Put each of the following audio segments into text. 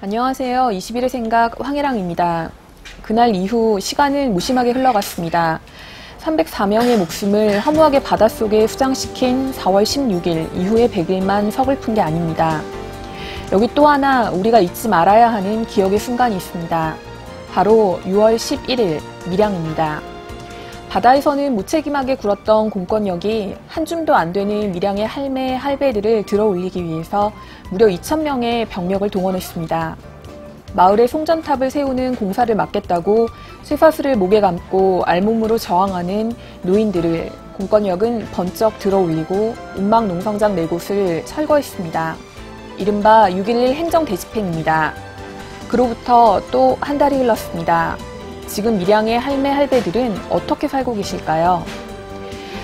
안녕하세요. 21의 생각 황혜랑입니다. 그날 이후 시간은 무심하게 흘러갔습니다. 304명의 목숨을 허무하게 바닷속에 수장시킨 4월 16일 이후의 100일만 서글픈 게 아닙니다. 여기 또 하나 우리가 잊지 말아야 하는 기억의 순간이 있습니다. 바로 6월 11일 밀양입니다. 바다에서는 무책임하게 굴었던 공권력이 한 줌도 안 되는 밀양의 할매, 할배들을 들어올리기 위해서 무려 2,000명의 병력을 동원했습니다. 마을에 송전탑을 세우는 공사를 막겠다고 쇠사슬을 목에 감고 알몸으로 저항하는 노인들을 공권력은 번쩍 들어올리고 운망농성장 4곳을 철거했습니다. 이른바 6.11 행정대집행입니다. 그로부터 또 한 달이 흘렀습니다. 지금 밀양의 할매, 할배들은 어떻게 살고 계실까요?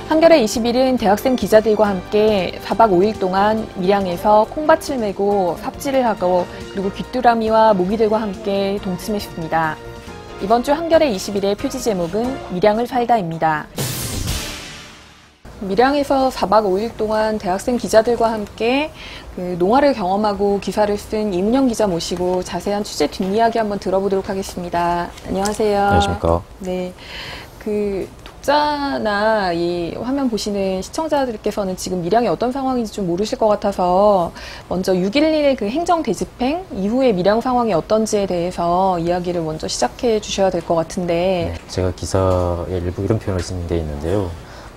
한겨레 21은 대학생 기자들과 함께 4박 5일 동안 밀양에서 콩밭을 메고 삽질을 하고 그리고 귀뚜라미와 모기들과 함께 동침했습니다. 이번 주 한겨레 21의 표지 제목은 밀양을 살다입니다. 밀양에서 4박 5일 동안 대학생 기자들과 함께 농화를 경험하고 기사를 쓴 이문영 기자 모시고 자세한 취재 뒷이야기 한번 들어보도록 하겠습니다. 안녕하세요. 안녕하십니까. 네, 독자나 이 화면 보시는 시청자들께서는 지금 밀양이 어떤 상황인지 좀 모르실 것 같아서 먼저 6.11의 그 행정 대집행 이후의 밀양 상황이 어떤지에 대해서 이야기를 먼저 시작해 주셔야 될 것 같은데. 네, 제가 기사에 일부 이런 표현을 쓴 게 있는데요.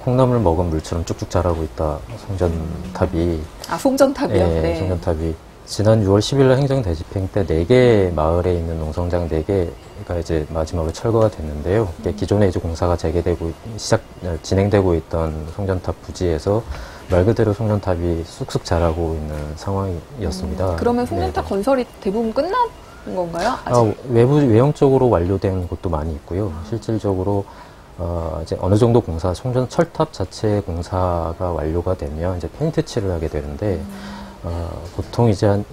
콩나물 먹은 물처럼 쭉쭉 자라고 있다. 송전탑이. 아, 송전탑이요? 네, 송전탑이. 지난 6월 10일 행정 대집행 때 4개 마을에 있는 농성장 4개가 이제 마지막으로 철거가 됐는데요. 기존에 이제 공사가 진행되고 있던 송전탑 부지에서 말 그대로 송전탑이 쑥쑥 자라고 있는 상황이었습니다. 그러면 송전탑 건설이 대부분 끝난 건가요? 외형적으로 완료된 곳도 많이 있고요. 실질적으로 이제 어느 정도 송전 철탑 자체 공사가 완료가 되면 이제 페인트 칠을 하게 되는데, 보통 이제 한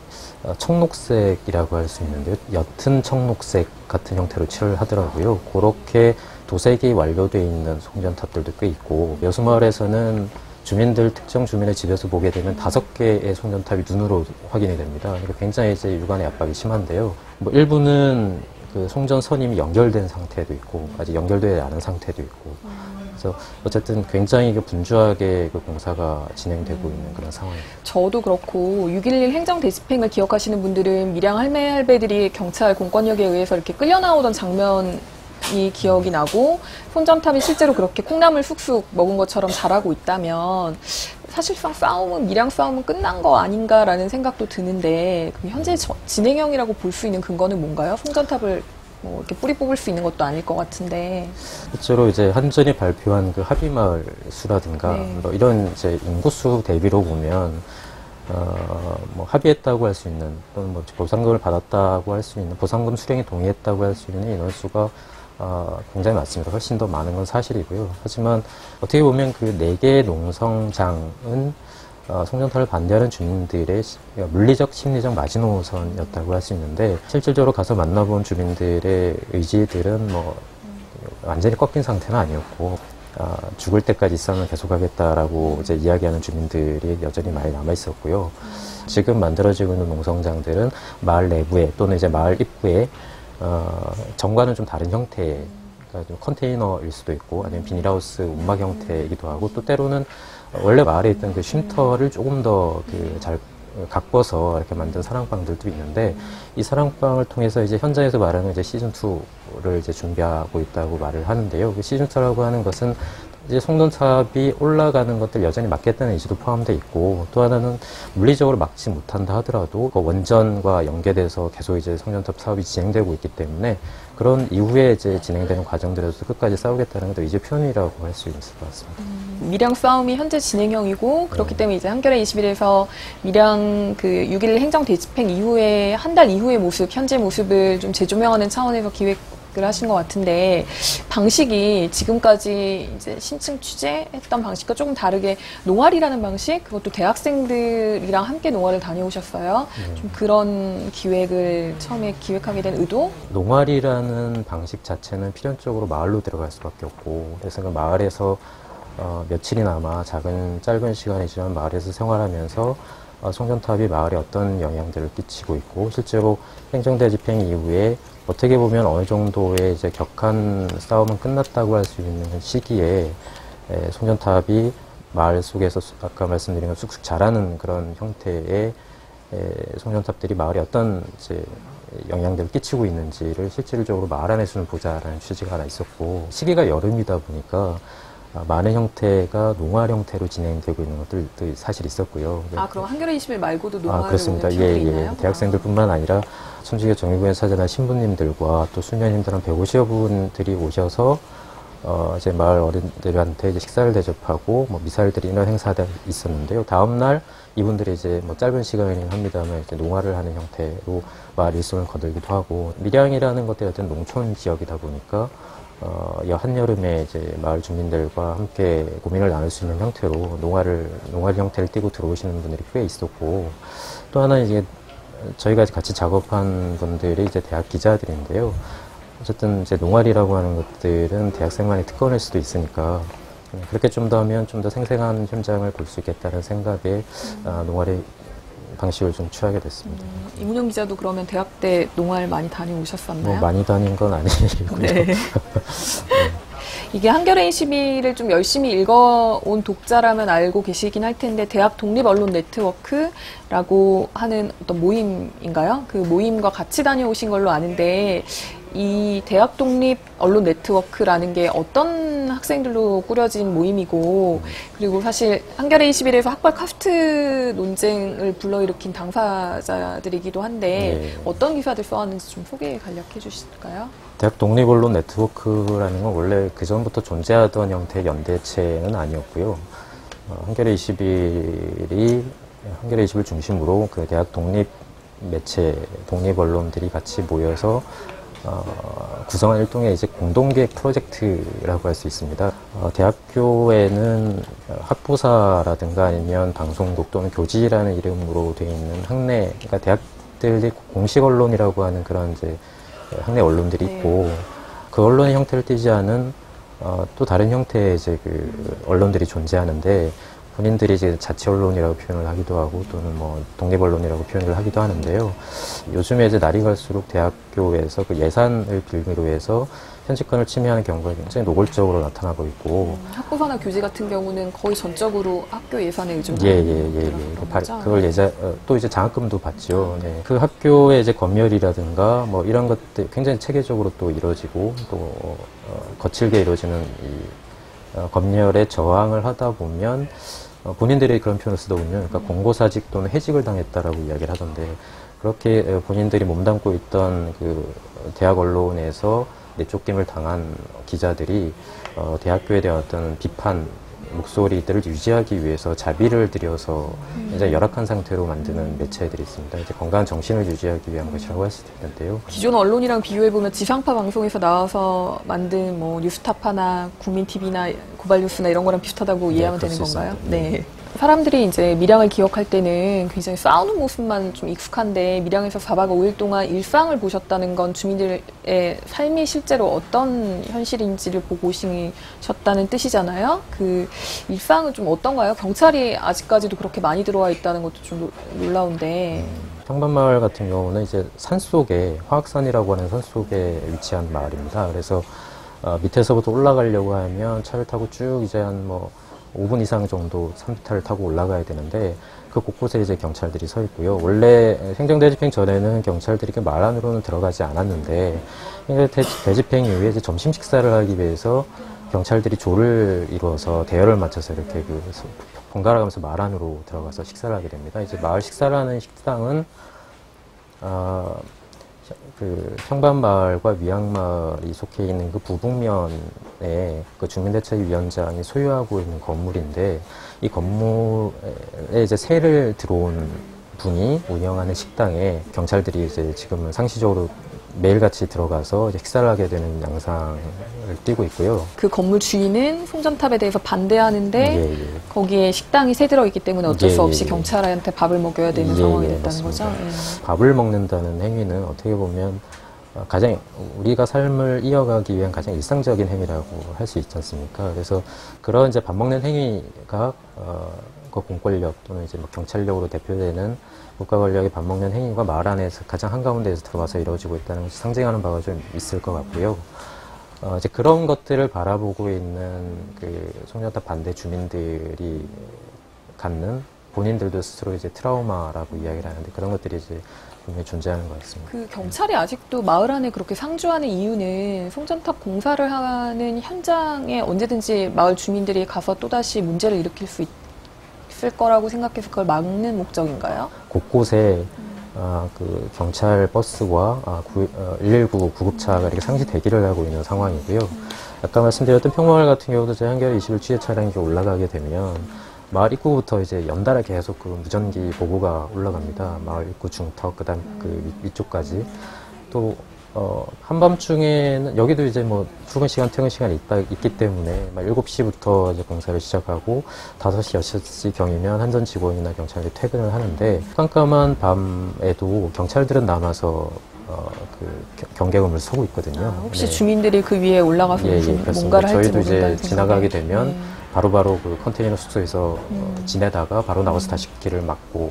청록색이라고 할 수 있는데요. 옅은 청록색 같은 형태로 칠을 하더라고요. 그렇게 도색이 완료되어 있는 송전탑들도 꽤 있고, 여수마을에서는 특정 주민의 집에서 보게 되면 5개의 송전탑이 눈으로 확인이 됩니다. 그러니까 굉장히 이제 육안의 압박이 심한데요. 일부는 그 송전선이 이미 연결된 상태도 있고 아직 연결되지 않은 상태도 있고 그래서 어쨌든 굉장히 분주하게 그 공사가 진행되고 있는 그런 상황입니다. 저도 그렇고 6.11 행정대집행을 기억하시는 분들은 밀양 할매 할배들이 경찰 공권력에 의해서 이렇게 끌려 나오던 장면이 기억이 나고 송전탑이 실제로 그렇게 콩나물 쑥쑥 먹은 것처럼 자라고 있다면 사실상 밀양 싸움은 끝난 거 아닌가라는 생각도 드는데 그럼 현재 진행형이라고 볼 수 있는 근거는 뭔가요? 송전탑을 이렇게 뿌리 뽑을 수 있는 것도 아닐 것 같은데. 실제로 이제 한전이 발표한 그 합의마을 수라든가 이런 이제 인구수 대비로 보면 합의했다고 할 수 있는 또는 보상금을 받았다고 할 수 있는 보상금 수령에 동의했다고 할 수 있는 인원수가 굉장히 많습니다. 훨씬 더 많은 건 사실이고요. 하지만 어떻게 보면 그 4개의 농성장은 송전탑을 반대하는 주민들의 물리적, 심리적 마지노선이었다고 할 수 있는데 실질적으로 가서 만나본 주민들의 의지들은 완전히 꺾인 상태는 아니었고 죽을 때까지 이 싸움을 계속하겠다라고 이제 이야기하는 주민들이 여전히 많이 남아 있었고요. 지금 만들어지고 있는 농성장들은 마을 내부에 또는 이제 마을 입구에 전과는 좀 다른 형태의 그러니까 좀 컨테이너일 수도 있고 아니면 비닐하우스 움막 형태이기도 하고 또 때로는 원래 마을에 있던 그 쉼터를 조금 더 잘 가꿔서 이렇게 만든 사랑방들도 있는데 이 사랑방을 통해서 이제 현장에서 말하는 이제 시즌2를 이제 준비하고 있다고 말을 하는데요. 그 시즌2라고 하는 것은 이제 송전탑이 올라가는 것들 여전히 막겠다는 의지도 포함되어 있고 또 하나는 물리적으로 막지 못한다 하더라도 그 원전과 연계돼서 계속 이제 송전탑 사업이 진행되고 있기 때문에 그런 이후에 이제 진행되는 과정들에서 끝까지 싸우겠다는 것도 이제 표현이라고 할 수 있을 것 같습니다. 밀양 싸움이 현재 진행형이고 그렇기 때문에 이제 한겨레 21에서 밀양 그 6.11 행정 대집행 이후에 한 달 이후의 모습, 현재 모습을 좀 재조명하는 차원에서 기획 시작을 하신 것 같은데 방식이 지금까지 이제 신층 취재했던 방식과 조금 다르게 농활이라는 방식, 그것도 대학생들이랑 함께 농활을 다녀오셨어요. 좀 그런 기획을 처음에 기획하게 된 의도? 농활이라는 방식 자체는 필연적으로 마을로 들어갈 수밖에 없고, 그래서 그 마을에서 며칠이나마 짧은 시간이지만 마을에서 생활하면서 송전탑이 마을에 어떤 영향들을 끼치고 있고, 실제로 행정대 집행 이후에 어떻게 보면 어느 정도의 이제 격한 싸움은 끝났다고 할 수 있는 시기에 송전탑이 마을 속에서 아까 말씀드린 것 쑥쑥 자라는 그런 형태의 송전탑들이 마을에 어떤 이제 영향들을 끼치고 있는지를 실질적으로 마을 안에서는 보자라는 취지가 하나 있었고, 시기가 여름이다 보니까 많은 형태가 농활 형태로 진행되고 있는 것들도 사실 있었고요. 그럼 한겨레 21 말고도 농활을 그렇습니다. 오는 팀들이 있나요? 대학생들뿐만 아니라 천주교 정유구에 찾아난 신부님들과 또 수녀님들 한 150여 분들이 오셔서 이제 마을 어른들한테 이제 식사를 대접하고 미사를 드리는 행사가 있었는데요. 다음 날 이분들이 이제 짧은 시간이긴 합니다만 이제 농활을 하는 형태로 마을 일손을 거들기도 하고, 밀양이라는 것들이 어떤 농촌 지역이다 보니까 한여름에 이제 마을 주민들과 함께 고민을 나눌 수 있는 형태로 농활 형태를 띠고 들어오시는 분들이 꽤 있었고, 또 하나 이제 저희가 같이 작업한 분들이 이제 대학 기자들인데요. 어쨌든 이제 농활이라고 하는 것들은 대학생만의 특권일 수도 있으니까 그렇게 좀 더 하면 좀 더 생생한 현장을 볼 수 있겠다는 생각에 농활의 방식을 좀 취하게 됐습니다. 이문영 기자도 그러면 대학 때 농활 많이 다녀오셨었나요? 많이 다닌 건 아니고요. 네. 이게 한겨레 21을 좀 열심히 읽어온 독자라면 알고 계시긴 할 텐데, 대학 독립언론 네트워크라고 하는 어떤 모임인가요? 그 모임과 같이 다녀오신 걸로 아는데, 이 대학 독립 언론 네트워크라는 게 어떤 학생들로 꾸려진 모임이고, 그리고 사실 한겨레 21에서 학벌 카스트 논쟁을 불러일으킨 당사자들이기도 한데, 어떤 기사들 써왔는지 좀 소개 간략해 주실까요? 대학 독립언론 네트워크라는 건 원래 그 전부터 존재하던 형태의 연대체는 아니었고요. 한겨레 21을 중심으로 그 대학 독립 매체, 독립 언론들이 같이 모여서 구성한 일종의 이제 공동기획 프로젝트라고 할 수 있습니다. 대학교에는 학부사라든가 아니면 방송국 또는 교지라는 이름으로 되어 있는 학내, 그러니까 대학들이 공식 언론이라고 하는 그런 이제 학내 언론들이 있고, 그 언론의 형태를 띠지 않은 또 다른 형태의 이제 그 언론들이 존재하는데, 본인들이 이제 자치 언론이라고 표현을 하기도 하고 또는 독립 언론이라고 표현을 하기도 하는데요. 요즘에 이제 날이 갈수록 대학교에서 그 예산을 빌미로 해서 현직권을 침해하는 경우가 굉장히 노골적으로 나타나고 있고, 학부사나 교지 같은 경우는 거의 전적으로 학교 예산에 의존하는 그걸 또 이제 장학금도 받죠. 네. 그 학교의 이제 검열이라든가 이런 것들 굉장히 체계적으로 또 이루어지고, 또 거칠게 이루어지는 이 검열에 저항을 하다 보면 본인들이 그런 표현을 쓰더군요. 그러니까 공고사직 또는 해직을 당했다라고 이야기를 하던데, 그렇게 본인들이 몸담고 있던 그 대학 언론에서 내쫓김을 당한 기자들이 대학교에 대한 어떤 비판 목소리들을 유지하기 위해서 자비를 들여서 굉장히 열악한 상태로 만드는 매체들이 있습니다. 이제 건강한 정신을 유지하기 위한 것이라고 할 수도 있는데요. 기존 언론이랑 비교해보면 지상파 방송에서 나와서 만든 뉴스타파나 국민TV나 고발뉴스나 이런 거랑 비슷하다고 이해하면 되는 건가요? 네. 사람들이 이제 밀양을 기억할 때는 굉장히 싸우는 모습만 좀 익숙한데, 밀양에서 4박 5일 동안 일상을 보셨다는 건 주민들의 삶이 실제로 어떤 현실인지를 보고 오셨다는 뜻이잖아요. 그 일상은 좀 어떤가요? 경찰이 아직까지도 그렇게 많이 들어와 있다는 것도 좀 놀라운데. 평반마을 같은 경우는 이제 산속에, 화학산이라고 하는 산속에 위치한 마을입니다. 그래서 밑에서부터 올라가려고 하면 차를 타고 쭉 이제 한 5분 이상 정도 3타를 타고 올라가야 되는데, 그 곳곳에 이제 경찰들이 서 있고요. 원래 행정대집행 전에는 경찰들이 말 안으로는 들어가지 않았는데, 대집행 이후에 이제 점심 식사를 하기 위해서 경찰들이 조를 이루어서 대열을 맞춰서 이렇게 번갈아 가면서 말 안으로 들어가서 식사를 하게 됩니다. 이제 마을 식사라는 식당은 그 평반마을과 위양마을이 속해 있는 그 부북면에 그 주민대책위원장이 소유하고 있는 건물인데, 이 건물에 이제 새를 들어온 분이 운영하는 식당에 경찰들이 이제 지금은 상시적으로 매일같이 들어가서 식사를 하게 되는 양상을 띠고 있고요. 그 건물 주인은 송전탑에 대해서 반대하는데 예, 예. 거기에 식당이 새들어 있기 때문에 어쩔 수 예, 없이 예. 경찰한테 밥을 먹여야 되는 예, 상황이 예, 됐다는 맞습니다. 거죠. 예. 밥을 먹는다는 행위는 어떻게 보면 가장 우리가 삶을 이어가기 위한 가장 일상적인 행위라고 할 수 있지 않습니까? 그래서 그런 이제 밥 먹는 행위가 그 공권력 또는 이제 뭐 경찰력으로 대표되는 국가 권력이 밥 먹는 행위가 마을 안에서 가장 한가운데에서 들어와서 이루어지고 있다는 것이 상징하는 바가 좀 있을 것 같고요. 이제 그런 것들을 바라보고 있는 그 송전탑 반대 주민들이 갖는 본인들도 스스로 이제 트라우마라고 이야기를 하는데 그런 것들이 이제 분명히 존재하는 것 같습니다. 그 경찰이 아직도 마을 안에 그렇게 상주하는 이유는 송전탑 공사를 하는 현장에 언제든지 마을 주민들이 가서 또다시 문제를 일으킬 수 있을 거라고 생각해서 그걸 막는 목적인가요? 곳곳에 그 경찰 버스와 119 구급차가 이렇게 상시 대기를 하고 있는 상황이고요. 아까 말씀드렸던 평마을 같은 경우도 제 한겨레 21 취재 차량이 올라가게 되면 마을 입구부터 이제 연달아 계속 그 무전기 보고가 올라갑니다. 마을 입구 중턱, 그 다음 그 위쪽까지. 또, 한밤중에는, 여기도 이제 뭐 출근 시간, 퇴근 시간이 있기 때문에, 막 7시부터 이제 공사를 시작하고, 5시, 6시 경이면 한전 직원이나 경찰이 퇴근을 하는데, 깜깜한 밤에도 경찰들은 남아서, 경계금을 서고 있거든요. 혹시 네. 주민들이 그 위에 올라가서 무슨 뭔가를 할지 저희도 모른다는 이제 지나가게 생각에. 되면, 바로바로 그 컨테이너 숙소에서 지내다가 바로 나와서 다시 길을 막고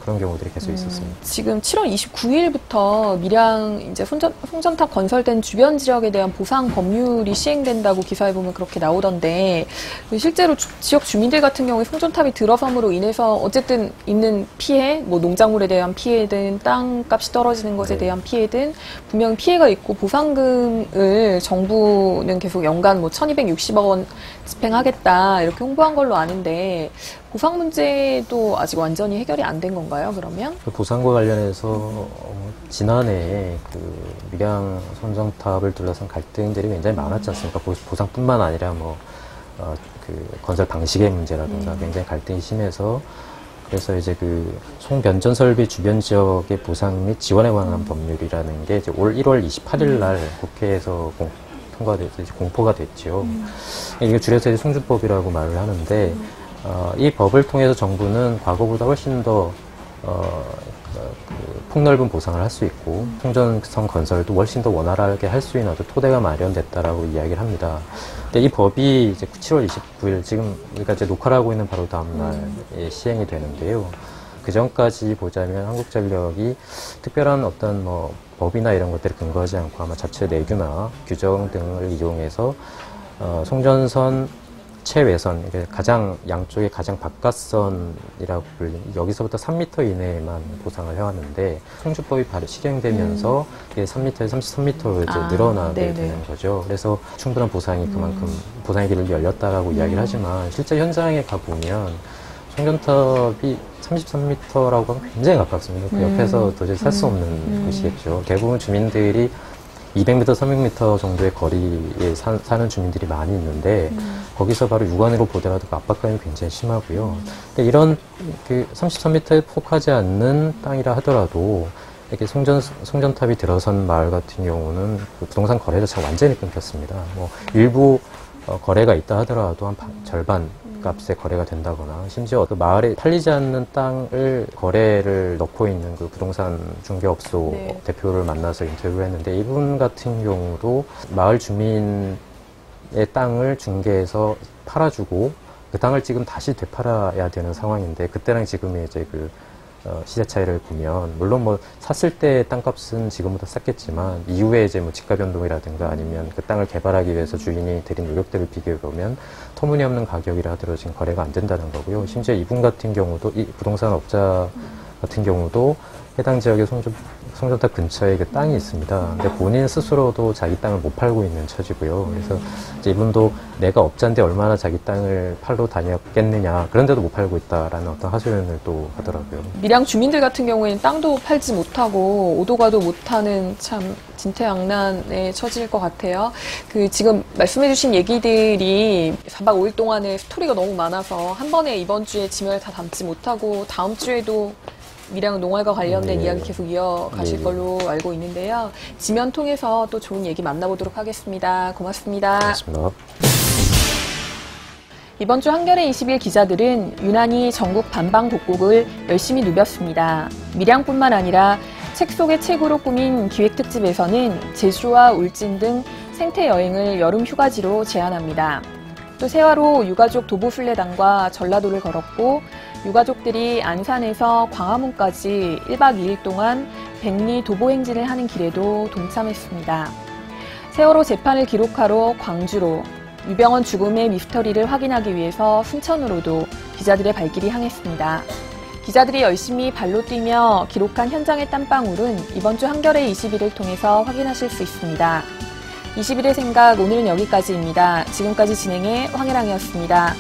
그런 경우들이 계속 있었습니다. 지금 7월 29일부터 밀양 이제 송전탑 건설된 주변 지역에 대한 보상 법률이 시행된다고 기사에 보면 그렇게 나오던데 실제로 지역 주민들 같은 경우에 송전탑이 들어섬으로 인해서 어쨌든 있는 피해, 뭐 농작물에 대한 피해든 땅값이 떨어지는 것에 대한 피해든 분명 피해가 있고 보상금을 정부는 계속 연간 뭐 1,260억 원 집행하겠다 이렇게 홍보한 걸로 아는데 보상 문제도 아직 완전히 해결이 안 된 건가요? 그러면? 그 보상과 관련해서 지난해 그 밀양 송전탑을 둘러싼 갈등들이 굉장히 많았지 않습니까? 보상뿐만 아니라 그 건설 방식의 문제라든가 굉장히 갈등이 심해서 그래서 이제 그 송변전 설비 주변 지역의 보상 및 지원에 관한 법률이라는 게 이제 올 1월 28일 날 국회에서 통과돼서 이제 공포가 됐죠. 이게 줄여서 이제 송주법이라고 말을 하는데 이 법을 통해서 정부는 과거보다 훨씬 더 폭넓은 보상을 할 수 있고 송전선 건설도 훨씬 더 원활하게 할 수 있는 어떤 토대가 마련됐다라고 이야기를 합니다. 근데 이 법이 이제 7월 29일 지금 우리가 이제 녹화를 하고 있는 바로 다음 날에 시행이 되는데요. 그 전까지 보자면 한국전력이 특별한 어떤 뭐 법이나 이런 것들을 근거하지 않고 아마 자체 내규나 규정 등을 이용해서 송전선 최외선, 가장 양쪽의 가장 바깥선이라고 불리는 여기서부터 3m 이내에만 보상을 해왔는데 송주법이 바로 실행되면서 이게 3m에서 33m로 이제 늘어나게 되는 거죠. 그래서 충분한 보상이 그만큼 보상의 길을 열렸다라고 이야기를 하지만 실제 현장에 가 보면 송전탑이 33m라고 하면 굉장히 가깝습니다. 그 옆에서 도저히 살 수 없는 곳이겠죠. 대부분 주민들이 200m, 300m 정도의 거리에 사는 주민들이 많이 있는데 거기서 바로 육안으로 보더라도 그 압박감이 굉장히 심하고요. 그러니까 이런 그 33m에 폭하지 않는 땅이라 하더라도 이렇게 송전탑이 들어선 마을 같은 경우는 그 부동산 거래 자체가 완전히 끊겼습니다. 뭐 일부 거래가 있다 하더라도 한 절반 값에 거래가 된다거나 심지어 그 마을에 팔리지 않는 땅을 거래를 넣고 있는 그 부동산 중개업소 대표를 만나서 인터뷰를 했는데 이분 같은 경우도 마을 주민의 땅을 중개해서 팔아주고 그 땅을 지금 다시 되팔아야 되는 상황인데 그때랑 지금의 이제 그 시세 차이를 보면 물론 뭐 샀을 때 땅값은 지금보다 쌌겠지만 이후에 이제 뭐 집가 변동이라든가 아니면 그 땅을 개발하기 위해서 주인이 들인 노력들을 비교해 보면 터무니없는 가격이라 하더라도 지금 거래가 안 된다는 거고요. 심지어 이분 같은 경우도 이 부동산 업자 같은 경우도 해당 지역의 송전탑 근처에 그 땅이 있습니다. 근데 본인 스스로도 자기 땅을 못 팔고 있는 처지고요. 그래서 이제 이분도 내가 업자인데 얼마나 자기 땅을 팔러 다녔겠느냐. 그런데도 못 팔고 있다라는 어떤 하소연을 또 하더라고요. 밀양 주민들 같은 경우에는 땅도 팔지 못하고 오도 가도 못하는 참 진퇴양난에 처질 것 같아요. 그 지금 말씀해주신 얘기들이 4박 5일 동안에 스토리가 너무 많아서 한 번에 이번 주에 지면을 다 담지 못하고 다음 주에도 밀양 농활과 관련된 네. 이야기 계속 이어가실 네. 걸로 알고 있는데요. 지면 통해서 또 좋은 얘기 만나보도록 하겠습니다. 고맙습니다. 고맙습니다. 이번 주 한겨레 21 기자들은 유난히 전국 반방곡곡을 열심히 누볐습니다. 밀양뿐만 아니라 책 속의 책으로 꾸민 기획특집에서는 제주와 울진 등 생태 여행을 여름 휴가지로 제안합니다. 또 세화로 유가족 도보순례단과 전라도를 걸었고 유가족들이 안산에서 광화문까지 1박 2일 동안 백리 도보행진을 하는 길에도 동참했습니다. 세월호 재판을 기록하러 광주로, 유병헌 죽음의 미스터리를 확인하기 위해서 순천으로도 기자들의 발길이 향했습니다. 기자들이 열심히 발로 뛰며 기록한 현장의 땀방울은 이번 주 한겨레 21을 통해서 확인하실 수 있습니다. 21의 생각, 오늘은 여기까지입니다. 지금까지 진행의 황혜랑이었습니다.